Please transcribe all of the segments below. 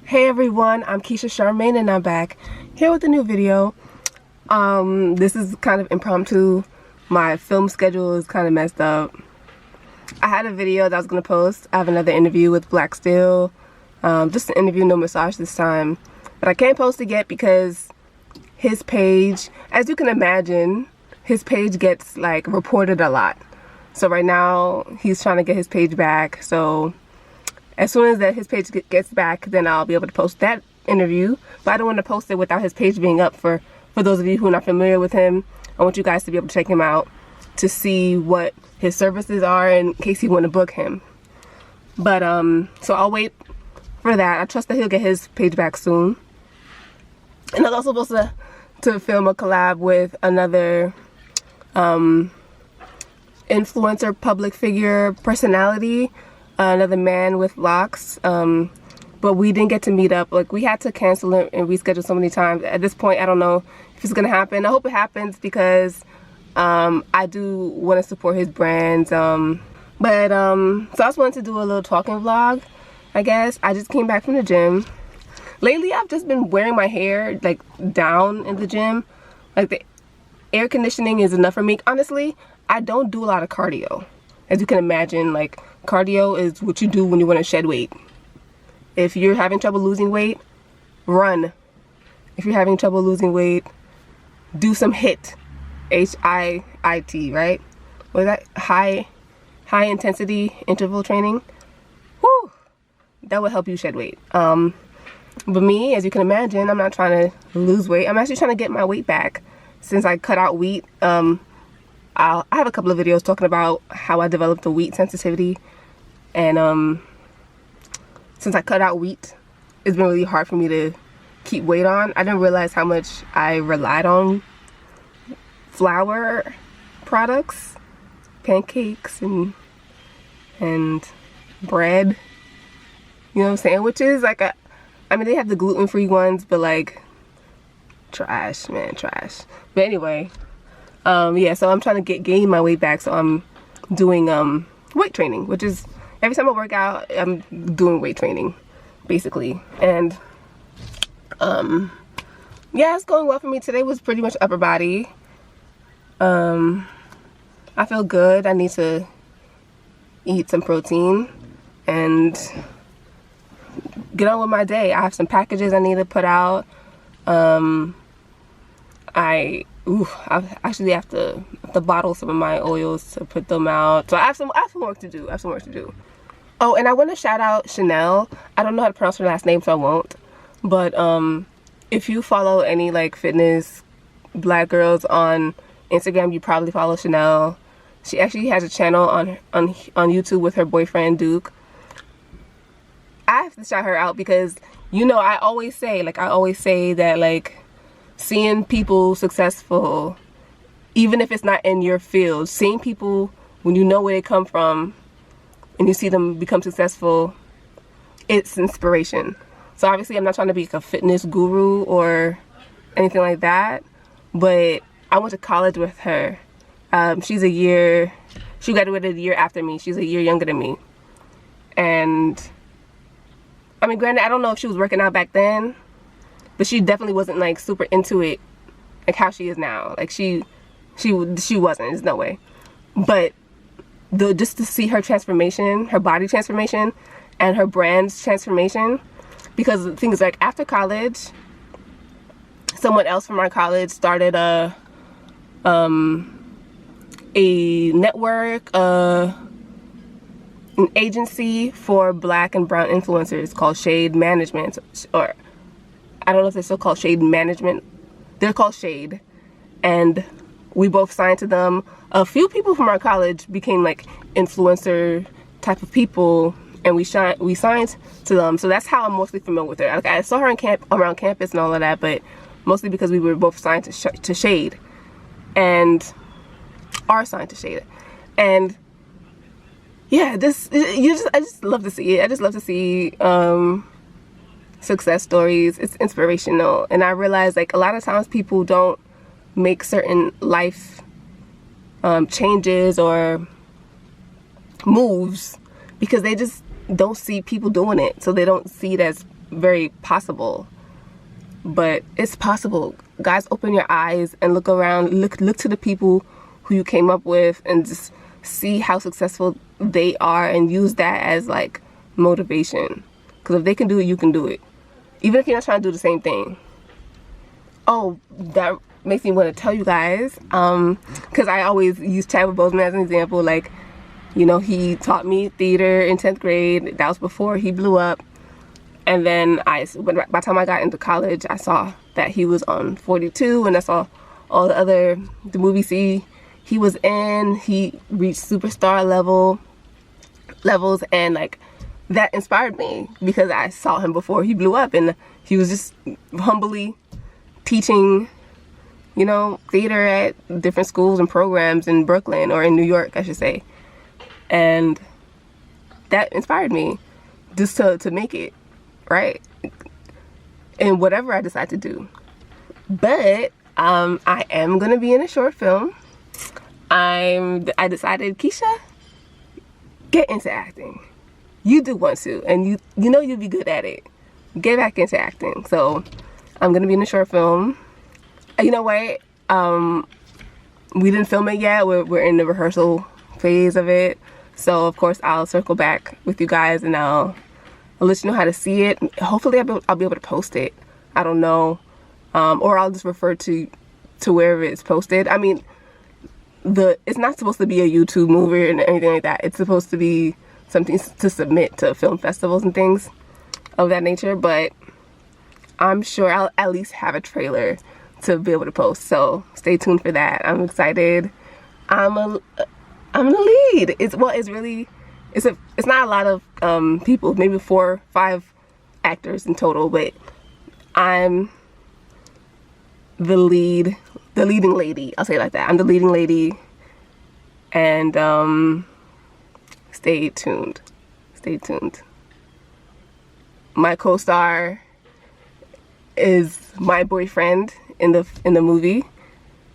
Hey everyone, I'm Keisha Charmaine and I'm back here with a new video. This is kind of impromptu. My film schedule is kind of messed up. I had a video that I was going to post. I have another interview with Black Steel. Just an interview, no massage this time. But I can't post it yet because his page, as you can imagine, his page gets like reported a lot. So right now he's trying to get his page back. So as soon as his page gets back, then I'll be able to post that interview. But I don't want to post it without his page being up. For those of you who are not familiar with him, I want you guys to be able to check him out to see what his services are in case you want to book him. But so I'll wait for that. I trust that he'll get his page back soon. And I was also supposed to film a collab with another influencer, public figure, personality, another man with locks, but we didn't get to meet up. Like, we had to cancel it and reschedule so many times. At this point, I don't know if it's gonna happen. I hope it happens because I do want to support his brands. So I just wanted to do a little talking vlog, I guess. I just came back from the gym. Lately, I've just been wearing my hair like down in the gym. Like, the air conditioning is enough for me. Honestly, I don't do a lot of cardio. As you can imagine, like, cardio is what you do when you want to shed weight. If you're having trouble losing weight, run. If you're having trouble losing weight, do some HIIT. H-I-I-T, right? What is that? High intensity interval training. Whew! That will help you shed weight. But me, as you can imagine, I'm not trying to lose weight. I'm actually trying to get my weight back. Since I cut out wheat, I have a couple of videos talking about how I developed the wheat sensitivity, and since I cut out wheat, it's been really hard for me to keep weight on. I didn't realize how much I relied on flour products, pancakes and bread, you know, sandwiches. Like, I mean, they have the gluten-free ones, but like, trash, man, trash. But anyway, yeah, so I'm trying to gain my weight back, so I'm doing weight training, which is every time I work out, I'm doing weight training, basically. And yeah, it's going well for me. Today was pretty much upper body. I feel good. I need to eat some protein and get on with my day. I have some packages I need to put out. I actually have to bottle some of my oils to put them out. So I have some work to do. Oh, and I want to shout out Chanel. I don't know how to pronounce her last name, so I won't. But if you follow any like fitness black girls on Instagram, you probably follow Chanel. She actually has a channel on YouTube with her boyfriend Duke. I have to shout her out because, you know, I always say that, like, seeing people successful, even if it's not in your field, seeing people when you know where they come from and you see them become successful, it's inspiration. So obviously I'm not trying to be like a fitness guru or anything like that, but I went to college with her. She graduated a year after me. She's a year younger than me. And I mean, granted, I don't know if she was working out back then, but she definitely wasn't like super into it like how she is now. Like, she wasn't. There's no way. But just to see her transformation, her body transformation, and her brand's transformation, because the thing is, like, after college, someone else from our college started a network, an agency for black and brown influencers called Shade Management, or I don't know if they're still called Shade Management. They're called Shade, and we both signed to them. A few people from our college became like influencer type of people, and we signed to them. So that's how I'm mostly familiar with her. Like, I saw her around campus and all of that, but mostly because we were both signed to Shade, and are signed to Shade. And yeah, I just love to see it. I just love to see success stories. It's inspirational. And I realize, like, a lot of times people don't make certain life changes or moves because they just don't see people doing it, so they don't see it as very possible. But it's possible. Guys, open your eyes and look around. Look to the people who you came up with and just see how successful they are and use that as like motivation. Because if they can do it, you can do it. Even if you're not trying to do the same thing. Oh, that makes me want to tell you guys. Because I always use Chadwick Boseman as an example. Like, you know, he taught me theater in 10th grade. That was before he blew up. And then by the time I got into college, I saw that he was on 42, and I saw all the movies he was in. He reached superstar levels, and like that inspired me because I saw him before he blew up, and he was just humbly teaching, you know, theater at different schools and programs in Brooklyn, or in New York, I should say. And that inspired me just to make it. Right? And whatever I decide to do. But I am gonna be in a short film. I decided, Keisha, get into acting. You do want to, and you know you'll be good at it. Get back into acting. So I'm gonna be in a short film. You know what? We didn't film it yet. We're in the rehearsal phase of it. So of course I'll circle back with you guys, and I'll let you know how to see it. Hopefully I'll be able to post it. I don't know. Or I'll just refer to wherever it's posted. I mean, it's not supposed to be a YouTube movie and anything like that. It's supposed to be something to submit to film festivals and things of that nature. But I'm sure I'll at least have a trailer to be able to post. So stay tuned for that. I'm excited. I'm gonna lead. It's not a lot of people, maybe 4 or 5 actors in total, but I'm the leading lady. I'll say it like that. I'm the leading lady, and stay tuned. Stay tuned. My co-star is my boyfriend in the movie,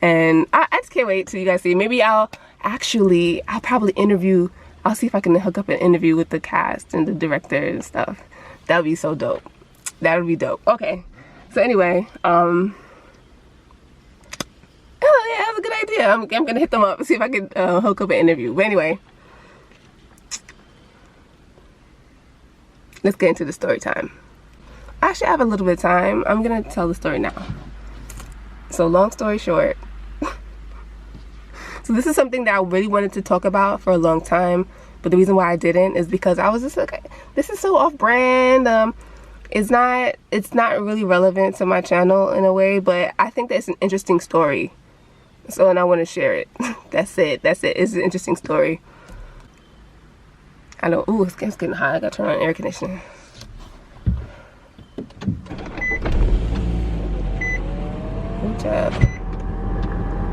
and I just can't wait till you guys see. Maybe I'll probably interview. I'll see if I can hook up an interview with the cast and the director and stuff. That would be so dope. That would be dope. Okay. So anyway, oh yeah, that's a good idea. I'm gonna hit them up and see if I can hook up an interview. But anyway, let's get into the story time. I actually have a little bit of time. I'm gonna tell the story now. So long story short, so this is something that I really wanted to talk about for a long time, but the reason why I didn't is because I was just like, this is so off-brand. It's not really relevant to my channel in a way, but I think that it's an interesting story. So, and I want to share it. That's it. It's an interesting story. I know. Ooh, it's getting hot. I gotta turn on air conditioning. Good job.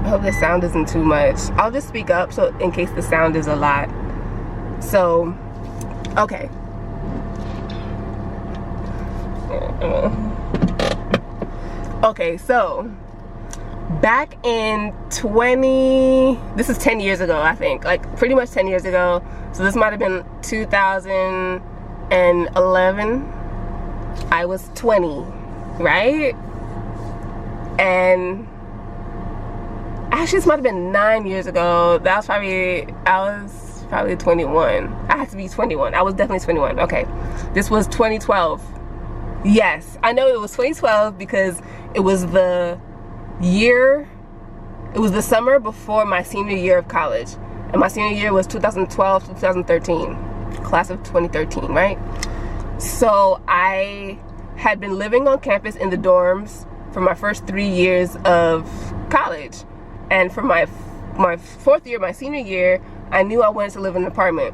I hope the sound isn't too much. I'll just speak up so in case the sound is a lot. So, okay. Okay, so back in this is 10 years ago, I think. Like pretty much 10 years ago. So this might have been 2011. I was 20, right? And actually, this might have been 9 years ago. I was probably 21. I had to be 21. I was definitely 21. Okay. This was 2012. Yes, I know it was 2012 because it was the summer before my senior year of college. And my senior year was 2012 to 2013. Class of 2013, right? So I had been living on campus in the dorms for my first 3 years of college. And for my 4th year, my senior year, I knew I wanted to live in an apartment.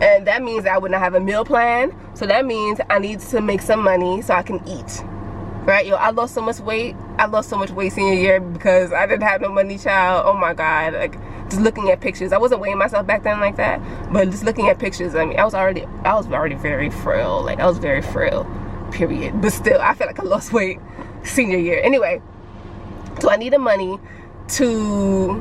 And that means I would not have a meal plan. So that means I need to make some money so I can eat. Right? Yo, I lost so much weight. I lost so much weight senior year because I didn't have no money, child. Oh my God. Like, just looking at pictures. I wasn't weighing myself back then like that. But just looking at pictures, I mean, I was already very frail. Like, I was very frail, period. But still, I feel like I lost weight senior year. Anyway, so I needed money to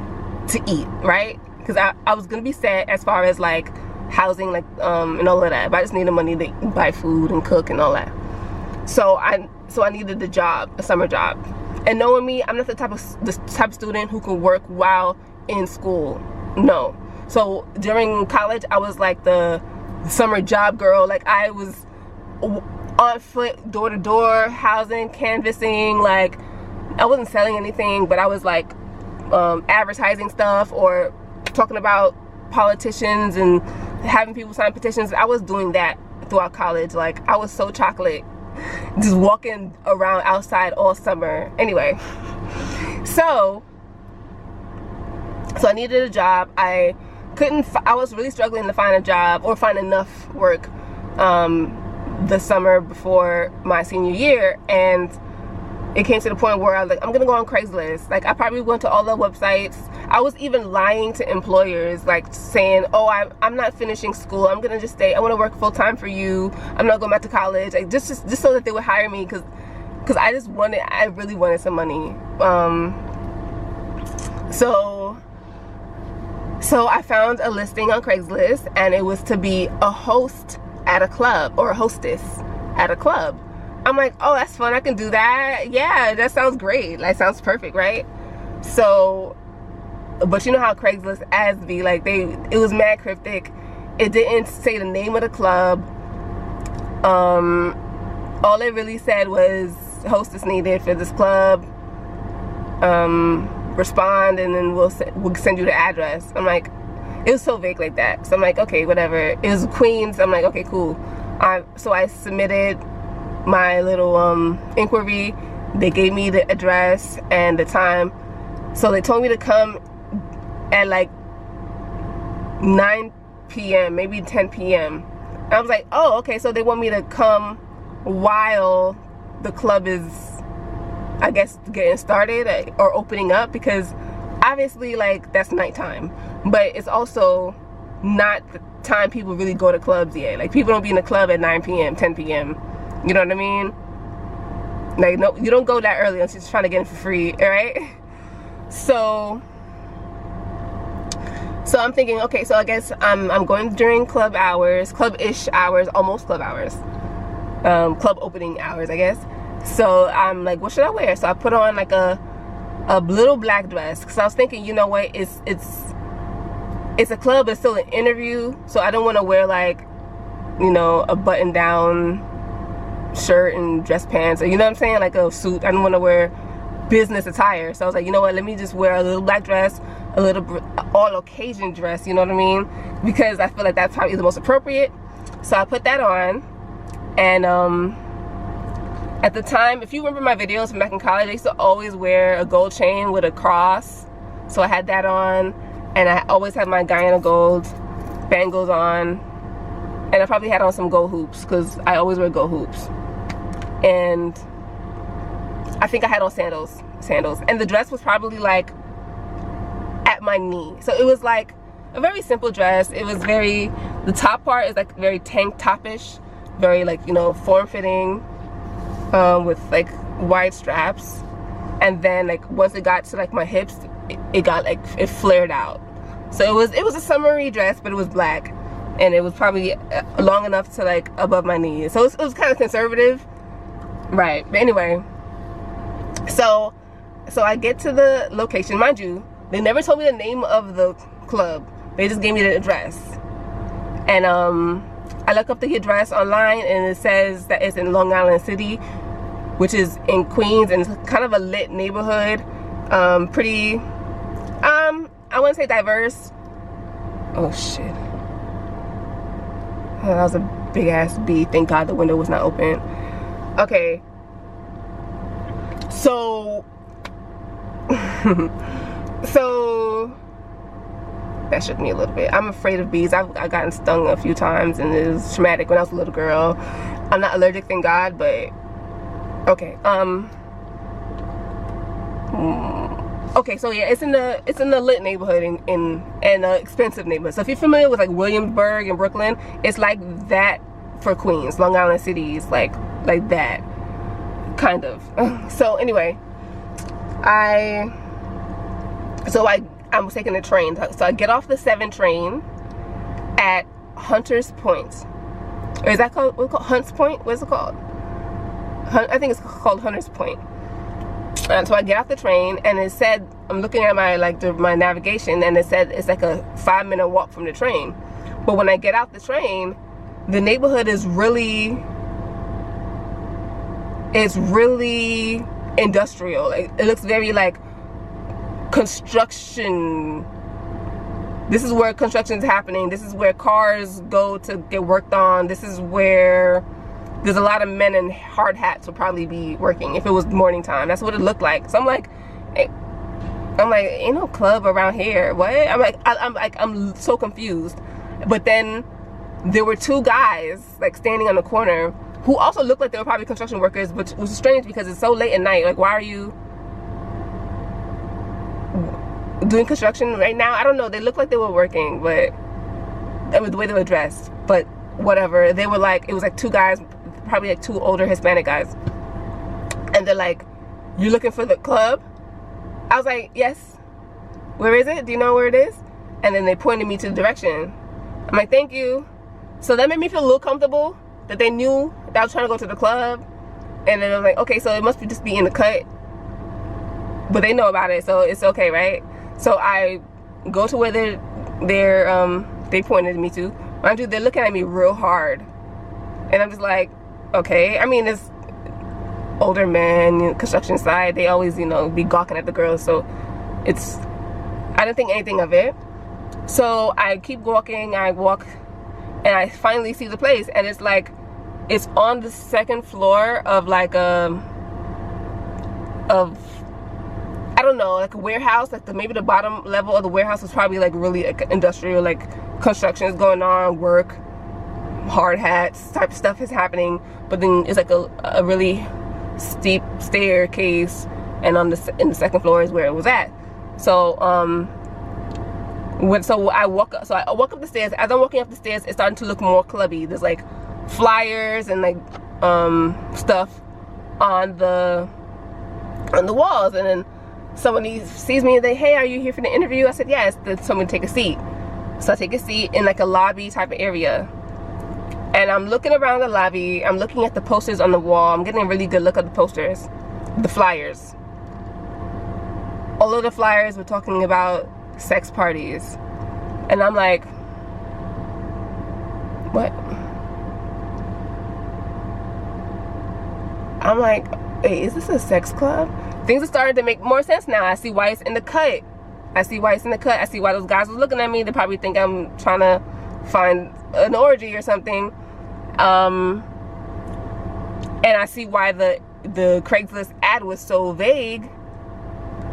eat, right? Because I was gonna be set as far as like housing, like and all of that, but I just needed money to buy food and cook and all that. So I needed a job, a summer job. And knowing me, I'm not the type of student who can work while in school. No. So during college, I was like the summer job girl. Like I was on foot, door to door, housing, canvassing. Like I wasn't selling anything, but I was like advertising stuff or talking about politicians and having people sign petitions. I was doing that throughout college. Like I was so chocolate, just walking around outside all summer. Anyway, so I needed a job. I was really struggling to find a job or find enough work the summer before my senior year, and it came to the point where I was like, I'm gonna go on Craigslist. Like I probably went to all the websites. I was even lying to employers, like saying, oh, I'm not finishing school, I'm gonna just stay, I want to work full-time for you, I'm not going back to college, like just so that they would hire me, because I really wanted some money. So I found a listing on Craigslist, and it was to be a host at a club, or a hostess at a club. I'm like, oh, that's fun, I can do that. Yeah, that sounds great. That sounds perfect, right? So, but you know how Craigslist ads be, like it was mad cryptic. It didn't say the name of the club. All it really said was hostess needed for this club. Respond and then we'll send you the address. I'm like, it was so vague like that. So I'm like, okay, whatever. It was Queens. I'm like, okay, cool. So I submitted my little inquiry. They gave me the address and the time. So they told me to come at like 9 p.m. maybe 10 p.m. I was like, oh, okay, so they want me to come while the club is, I guess, getting started or opening up, because obviously like that's nighttime, but it's also not the time people really go to clubs yet. Like people don't be in the club at 9 p.m. 10 p.m. you know what I mean? Like, no, you don't go that early unless you're just trying to get in for free, all right? So I'm thinking, okay, so I guess I'm going during club hours, club-ish hours, almost club hours, club opening hours, I guess. So I'm like, what should I wear? So I put on like a little black dress, because I was thinking, you know what, it's a club, but it's still an interview, so I don't want to wear like, you know, a button-down shirt and dress pants, or you know what I'm saying, like a suit. I don't want to wear business attire. So I was like, you know what, let me just wear a little black dress, a little all occasion dress, you know what I mean, because I feel like that's probably the most appropriate. So I put that on, and at the time, if you remember my videos from back in college, I used to always wear a gold chain with a cross. So I had that on, and I always had my Guyana gold bangles on, and I probably had on some gold hoops, because I always wear gold hoops. And I think I had on sandals, and the dress was probably like at my knee. So it was like a very simple dress. It was very, the top part is like very tank topish, very like, you know, form-fitting, with like wide straps, and then like once it got to like my hips, it got like, it flared out. So it was a summery dress, but it was black, and it was probably long enough to like above my knees. So it was kind of conservative, right? But anyway, so I get to the location. Mind you, they never told me the name of the club, they just gave me the address. And I look up the address online, and it says that it's in Long Island City, which is in Queens, and it's kind of a lit neighborhood. Pretty, I wouldn't say diverse. Oh shit. Oh, that was a big ass bee. Thank God the window was not open. Okay. So, so that shook me a little bit. I'm afraid of bees. I've gotten stung a few times, and it was traumatic when I was a little girl. I'm not allergic, thank God, but okay. Okay, so yeah, it's in the lit neighborhood, in an expensive neighborhood. So if you're familiar with like Williamsburg and Brooklyn, it's like that for Queens. Long Island City is like that, kind of. So anyway, I was taking the train. So I get off the 7 train at Hunter's Point. Or is that called, what's it called? Hunts Point? What's it called? I think it's called Hunters Point. And so I get off the train, and it said, I'm looking at my my navigation, and it said it's like a 5-minute walk from the train. But when I get out the train, the neighborhood is really, it's really industrial. Like, it looks very like construction. This is where construction is happening. This is where cars go to get worked on. This is where there's a lot of men in hard hats will probably be working if it was morning time. That's what it looked like. So I'm like, ain't no club around here. What? I'm so confused. But then there were 2 guys like standing on the corner who also looked like they were probably construction workers, which was strange because it's so late at night. Like, why are you doing construction right now? I don't know. They looked like they were working, but that was the way they were dressed. But whatever. They were like, it was like 2 guys, probably like 2 older Hispanic guys, and they're like, "You looking for the club?" I was like, "Yes." "Where is it? Do you know where it is?" And then they pointed me to the direction. I'm like, "Thank you." So that made me feel a little comfortable that they knew that I was trying to go to the club. And then I was like, okay, so it must just be in the cut, but they know about it, so it's okay, right? So I go to where they pointed me to. Mind you, they're looking at me real hard, and I'm just like, okay. I mean, it's older men, construction side, they always, you know, be gawking at the girls, so it's, I didn't think anything of it. So I keep walking, I walk, and I finally see the place, and it's like, it's on the 2nd floor of like I don't know, like a warehouse. Like maybe the bottom level of the warehouse was probably like really like industrial, like construction is going on, work, hard hats type of stuff is happening. But then it's like a really steep staircase, and in the 2nd floor is where it was at. So I walk up the stairs. As I'm walking up the stairs, it's starting to look more clubby. There's like flyers and like stuff on the walls, and then somebody sees me and they, "Hey, are you here for the interview?" I said, "Yes." Then someone take a seat. So I take a seat in like a lobby type of area, and I'm looking around the lobby. I'm looking at the posters on the wall. I'm getting a really good look at the posters, the flyers. All of the flyers were talking about sex parties, and I'm like, what? I'm like, hey, is this a sex club? Things are starting to make more sense now. I see why it's in the cut. I see why it's in the cut. I see why those guys were looking at me. They probably think I'm trying to find an orgy or something. And I see why the Craigslist ad was so vague.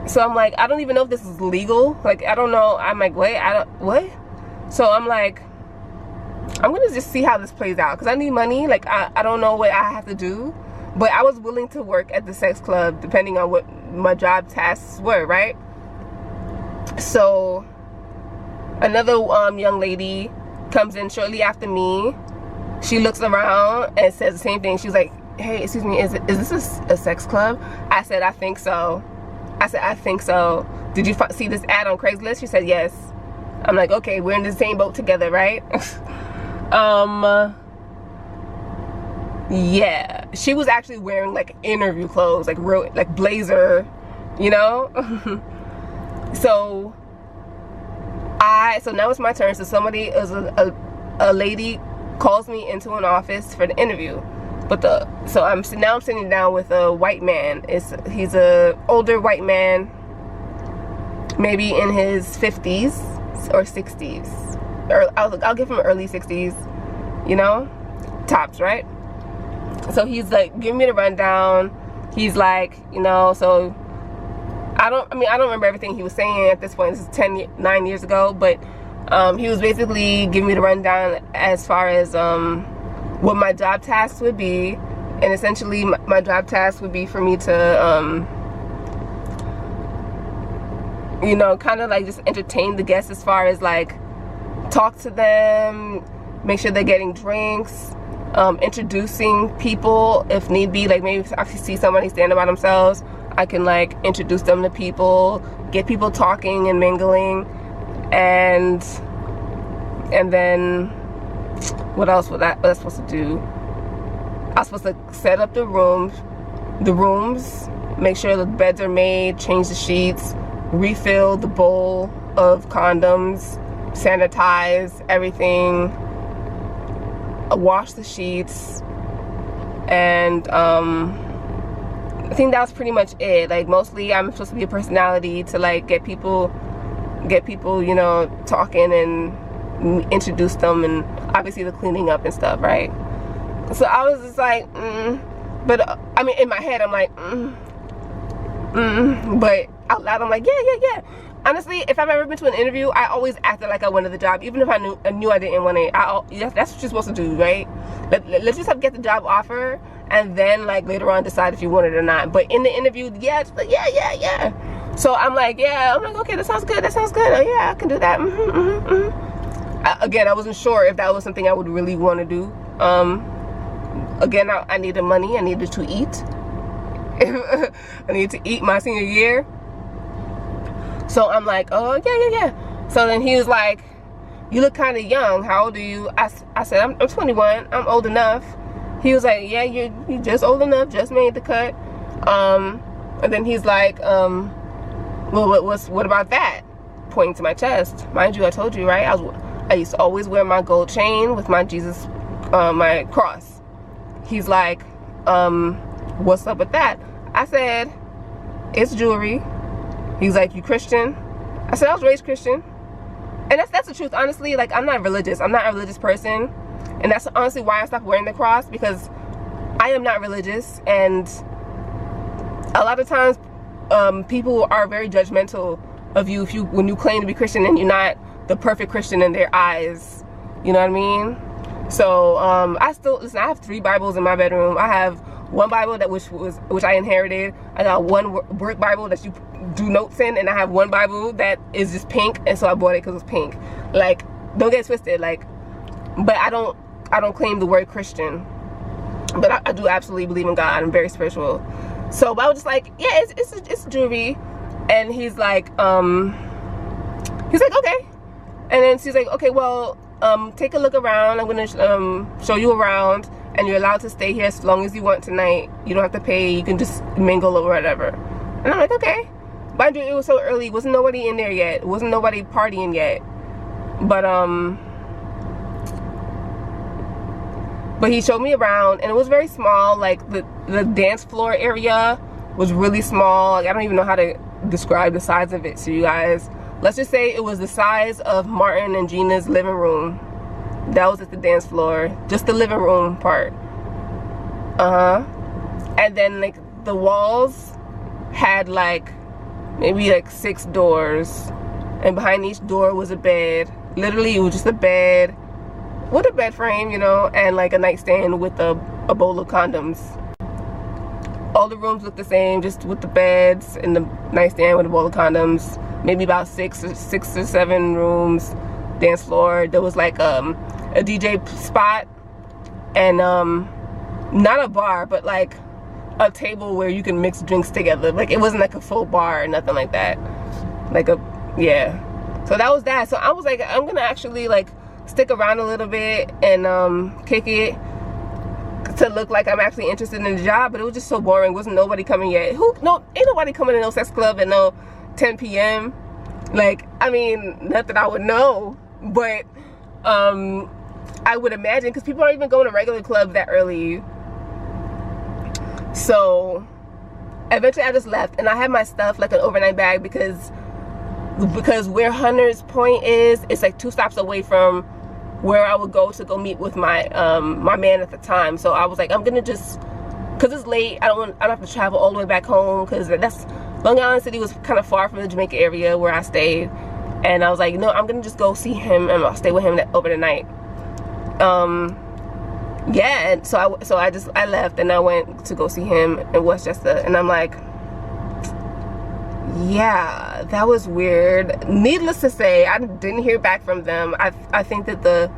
So I'm like, I don't even know if this is legal. Like, I don't know. I'm like, wait, what? So I'm like, I'm gonna just see how this plays out, because I need money. Like, I don't know what I have to do. But I was willing to work at the sex club depending on what my job tasks were, right? So another young lady comes in shortly after me. She looks around and says the same thing. She's like, "Hey, excuse me, is this a sex club?" I said, "I think so." I said, "I think so. Did you see this ad on Craigslist?" She said, "Yes." I'm like, okay, we're in the same boat together, right? Yeah, she was actually wearing like interview clothes, like real, like blazer, you know. So now it's my turn. So somebody is a lady calls me into an office for the interview, but now I'm sitting down with a white man. He's a older white man, maybe in his 50s or 60s, or I'll give him early 60s, you know, tops, right? So he's like giving me the rundown. He's like, you know, so I don't remember everything he was saying at this point. This is 9 years ago, but he was basically giving me the rundown as far as what my job tasks would be. And essentially my job task would be for me to you know, kind of like just entertain the guests, as far as like talk to them, make sure they're getting drinks, introducing people if need be. Like maybe if I see somebody standing by themselves, I can like introduce them to people, get people talking and mingling, and then what else was I supposed to do? I was supposed to set up the rooms, the rooms, make sure the beds are made, change the sheets, refill the bowl of condoms, sanitize everything, wash the sheets, and I think that was pretty much it. Like, mostly I'm supposed to be a personality to like get people, you know, talking and introduce them, and obviously the cleaning up and stuff, right? So I was just like, but I mean, in my head I'm like, but out loud I'm like, yeah. Honestly, if I've ever been to an interview, I always acted like I wanted the job, even if I knew I didn't want it. That's what you're supposed to do, right? Let's just get the job offer, and then like later on decide if you want it or not. But in the interview, yeah. So I'm like, okay, that sounds good. Oh yeah, I can do that. Again, I wasn't sure if that was something I would really want to do. Again, I needed money. I needed to eat. I needed to eat my senior year. So I'm like, oh yeah. So then he was like, you look kind of young. How old are you? I said, I'm 21. I'm old enough. He was like, yeah, you're just old enough. Just made the cut. And then he's like, well, what about that? Pointing to my chest. Mind you, I told you, right? I used to always wear my gold chain with my Jesus, my cross. He's like, what's up with that? I said, it's jewelry. He's like, you Christian? I said, I was raised Christian. And that's the truth, honestly. Like, I'm not religious. I'm not a religious person. And that's honestly why I stopped wearing the cross, because I am not religious. And a lot of times, people are very judgmental of you when you claim to be Christian and you're not the perfect Christian in their eyes. You know what I mean? So, I have 3 Bibles in my bedroom. I have one Bible which I inherited. I got one work Bible that you do notes in, and I have one Bible that is just pink, and so I bought it because it was pink. Like, don't get it twisted. Like, but I don't claim the word Christian, but I do absolutely believe in God. I'm very spiritual. So, but I was just like, yeah, it's jewelry. And he's like, okay. And then she's like, okay, well, take a look around. I'm gonna show you around, and you're allowed to stay here as long as you want tonight. You don't have to pay. You can just mingle or whatever. And I'm like, okay. Mind you, it was so early. Wasn't nobody in there yet. Wasn't nobody partying yet. But he showed me around, and it was very small. Like, the dance floor area was really small. Like, I don't even know how to describe the size of it to you guys. Let's just say it was the size of Martin and Gina's living room. That was at the dance floor. Just the living room part. And then, like, the walls had, like, maybe, like, 6 doors. And behind each door was a bed. Literally, it was just a bed with a bed frame, you know, and, like, a nightstand with a bowl of condoms. All the rooms looked the same, just with the beds and the nightstand with a bowl of condoms. Maybe about 6 or 7 rooms. Dance floor. There was, like, a DJ spot, and not a bar, but like a table where you can mix drinks together. Like, it wasn't like a full bar or nothing like that. Like yeah. So that was that. So I was like, I'm gonna actually like stick around a little bit and kick it to look like I'm actually interested in the job. But it was just so boring. Wasn't nobody coming yet. Ain't nobody coming to no sex club at no 10 p.m. Like, I mean, not that I would know, but I would imagine, because people aren't even going to regular clubs that early. So eventually I just left, and I had my stuff, like an overnight bag, because where Hunter's Point is, it's like 2 stops away from where I would go to go meet with my my man at the time. So I was like, I'm gonna just, because it's late, I don't have to travel all the way back home, because Long Island City was kind of far from the Jamaica area where I stayed. And I was like, no, I'm gonna just go see him, and I'll stay with him over the night. Yeah, and so I left, and I went to go see him in Westchester, and I'm like, yeah, that was weird. Needless to say, I didn't hear back from them. I think that the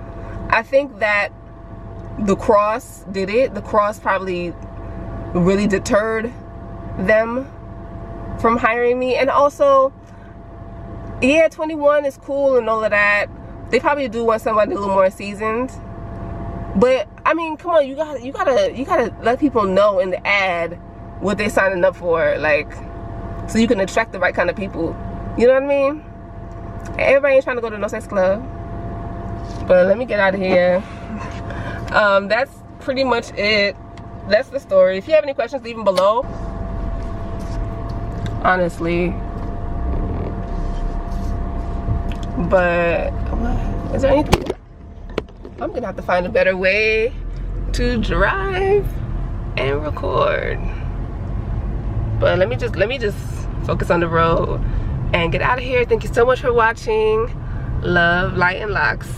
cross did it. The cross probably really deterred them from hiring me. And also, yeah, 21 is cool and all of that. They probably do want somebody a little more seasoned. But I mean, come on, you gotta let people know in the ad what they're signing up for, like, so you can attract the right kind of people. You know what I mean? Everybody ain't trying to go to no sex club. But let me get out of here. That's pretty much it. That's the story. If you have any questions, leave them below. Honestly. But is there anything? I'm gonna have to find a better way to drive and record. But let me just focus on the road and get out of here. Thank you so much for watching. Love, light, and locks.